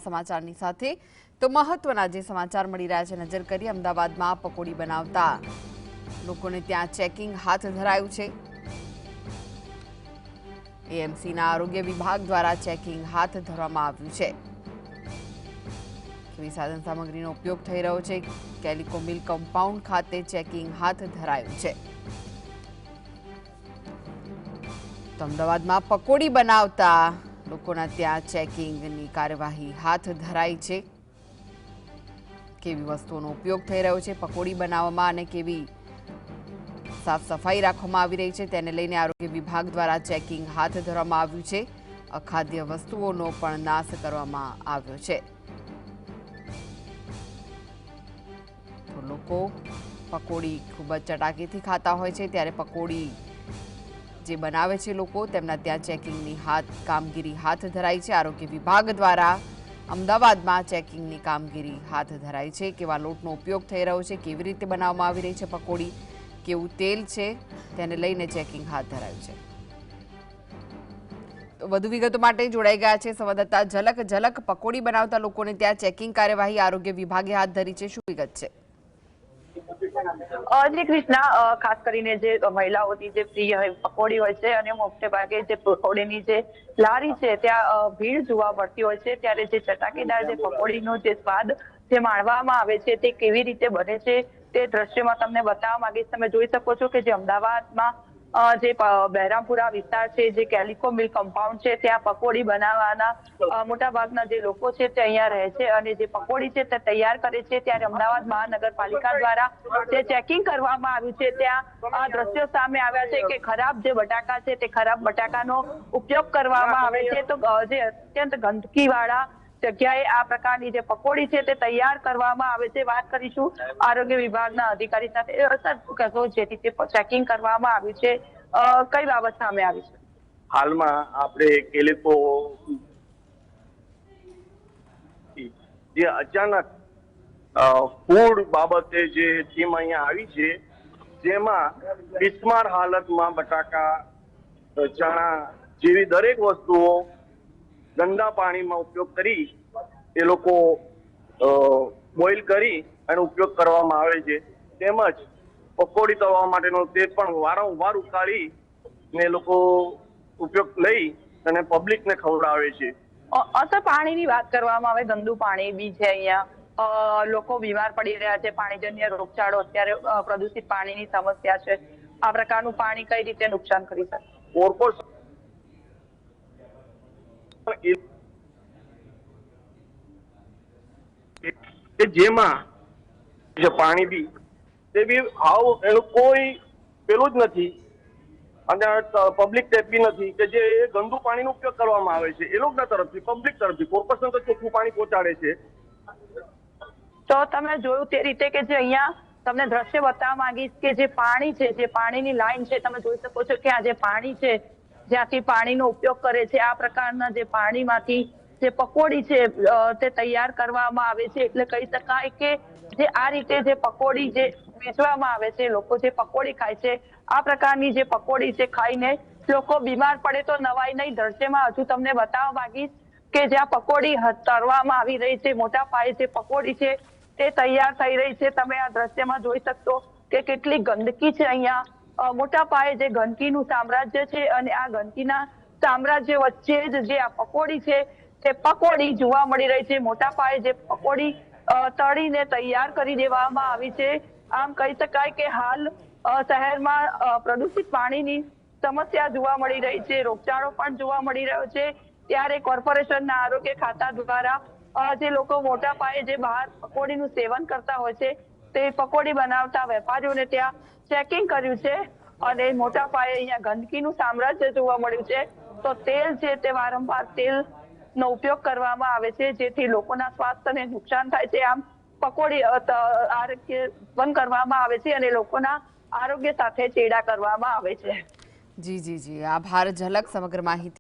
સમાચારની સાથે તો મહત્વના જે સમાચાર મળી રહ્યા છે નજર કરી અમદાવાદમાં પકોડી બનાવતા લોકોને ત્યાં ચેકિંગ હાથ ધરાયું છે। એએમસીના આરોગ્ય વિભાગ દ્વારા ચેકિંગ હાથ ધરવામાં આવ્યું છે। કેવી સાધન સામગ્રીનો ઉપયોગ થઈ રહ્યો છે કેલિકો મિલ કમ્પાઉન્ડ ખાતે ચેકિંગ હાથ ધરાયું છે। તો અમદાવાદમાં પકોડી બનાવતા લોકોના ત્યાં ચેકિંગની કાર્યવાહી હાથ ધરાઈ છે। કેવી વસ્તુઓનો ઉપયોગ થઈ રહ્યો છે પકોડી બનાવવામાં અને કેવી સાફ સફાઈ રાખવામાં આવી રહી છે તેને લઈને આરોગ્ય વિભાગ દ્વારા ચેકિંગ હાથ ધરવામાં આવ્યું છે। અખાદ્ય વસ્તુઓનો પણ નાશ કરવામાં આવ્યો છે। તો લોકો પકોડી ખૂબ જ ચટાકેથી ખાતા હોય છે ત્યારે પકોડી જે બનાવે છે લોકો તેમના ત્યાં ચેકિંગની કામગીરી હાથ ધરાઈ છે। આરોગ્ય વિભાગ દ્વારા અમદાવાદમાં ચેકિંગની કામગીરી હાથ ધરાઈ છે। કેવા લોટનો ઉપયોગ થઈ રહ્યો છે કેવી રીતે બનાવવામાં આવી રહી છે પકોડી કેવું તેલ છે તેને લઈને ચેકિંગ હાથ ધરાયું છે। તો વધુ વિગતો માટે જોડાઈ ગયા છે સંવાદદાતા ઝલક પકોડી બનાવતા લોકોને ત્યાં ચેકિંગ કાર્યવાહી આરોગ્ય વિભાગે હાથ ધરી છે શું વિગત છે? જી કૃષ્ણા, ખાસ કરીને જે મહિલાઓની જે પ્રિય પકોડી હોય છે અને મોટે ભાગે જે પકોડીની જે લારી છે ત્યાં ભીડ જોવા મળતી હોય છે ત્યારે જે ચટાકેદાર જે પકોડીનો જે સ્વાદ જે માણવામાં આવે છે તે કેવી રીતે બને છે તે દ્રશ્યમાં તમને બતાવવા માંગીશ। તમે જોઈ શકો છો કે જે અમદાવાદમાં જે બહેરામપુરા વિસ્તાર છે જે કેલિકો મિલ કમ્પાઉન્ડ છે ત્યાં પકોડી બનાવવાના મોટા ભાગના જે લોકો છે તે અહીંયા રહે છે અને જે પકોડી છે તે તૈયાર કરે છે ત્યારે અમદાવાદ મહાનગરપાલિકા દ્વારા જે ચેકિંગ કરવામાં આવ્યું છે ત્યાં આ દ્રશ્યો સામે આવ્યા છે કે ખરાબ જે બટાકા છે તે ખરાબ બટાકાનો ઉપયોગ કરવામાં આવે છે। તો જે અત્યંત ગંદકી વાળા જગ્યાએ આ પ્રકારની જે પકોડી છે તે તૈયાર કરવામાં આવે છે। વાત કરીશું આરોગ્ય વિભાગના અધિકારી સાથે જે રીતે ચેકિંગ કરવામાં આવ્યું છે કઈ બાબત સામે આવી છે? હાલમાં આપણે કેલિકો જે અચાનક ફૂડ બાબતે જે ટીમ અહીંયા આવી છે જેમાં બિસ્માર હાલતમાં બટાકા ચણા જેવી દરેક વસ્તુઓ ગંદા પાણીમાં ઉપયોગ કરી એ લોકો બોઇલ કરી અને ઉપયોગ કરવામાં આવે છે। તેમજ પકોડી તળવા માટેનો તે પણ વારંવાર ઉકાળી ને લોકો ઉપયોગ લઈ અને પબ્લિકને ખવડાવે છે। અસર પાણીની વાત કરવામાં આવે ગંદુ પાણી બી છે અહીંયા લોકો બીમાર પડી રહ્યા છે। પાણીજન્ય રોગચાળો અત્યારે પ્રદૂષિત પાણીની સમસ્યા છે। આ પ્રકારનું પાણી કઈ રીતે નુકસાન કરી શકે? કોર્પોરેશન જેમાં જે પાણી બી તે બી એનું કોઈ પેલું જ નથી અને પબ્લિક ટેપ બી નથી કે જે ગંદુ પાણીનો ઉપયોગ કરવામાં આવે છે એ લોકોના તરફથી પબ્લિક તરફથી। કોર્પોરેશન તો ચોખ્ખું પાણી પહોંચાડે છે। તો તમે જોયું તે રીતે કે જે અહીંયા તમને દ્રશ્ય બતાવવા માંગીશ કે જે પાણી છે જે પાણીની લાઈન છે તમે જોઈ શકો છો કે આ જે પાણી છે જ્યાંથી પાણીનો ઉપયોગ કરે છે આ પ્રકારના જે પાણીમાંથી જે પકોડી છે તે તૈયાર કરવામાં આવે છે। એટલે કહી શકાય કે જે આ રીતે જે પકોડી જે વેચવામાં આવે છે લોકો જે પકોડી ખાય છે આ પ્રકારની જે પકોડી છે ખાઈને લોકો બીમાર પડે તો નવાઈ નહીં। દ્રશ્યમાં હજુ તમને બતાવવા માંગીશ કે જ્યાં પકોડી તળવામાં આવી રહી છે મોટા પાયે જે પકોડી છે તે તૈયાર થઈ રહી છે। તમે આ દ્રશ્યમાં જોઈ શકશો કે કેટલી ગંદકી છે અહીંયા મોટા પાયે જે ગંદકીનું સામ્રાજ્ય છે અને આ ગંદકીના સામ્રાજ્ય વચ્ચે જ જે આ પકોડી છે તે પકોડી જોવા મળી રહી છે। મોટા પાયે જે પકોડી તળીને તૈયાર કરી દેવામાં આવી છે। આમ કહી શકાય કે હાલ શહેરમાં પ્રદૂષિત પાણીની સમસ્યા જોવા મળી રહી છે રોગચાળો પણ જોવા મળી રહ્યો છે ત્યારે કોર્પોરેશનના આરોગ્ય ખાતા દ્વારા જે લોકો મોટા પાયે જે બહાર પકોડીનું સેવન કરતા હોય છે તે પકોડી બનાવતા વેપારીઓને ત્યાં ચેકિંગ કર્યું છે અને મોટા પાયે અહીંયા ગંદકીનું સામ્રાજ્ય જોવા મળ્યું છે। તો તેલ છે તે વારંવાર તેલનો ઉપયોગ કરવામાં આવે છે જેથી લોકોના સ્વાસ્થ્યને નુકસાન થાય છે। આમ પકોડી આરોગ્ય બંધ કરવામાં આવે છે અને લોકોના આરોગ્ય સાથે ચેડા કરવામાં આવે છે। જી આભાર ઝલક સમગ્ર માહિતી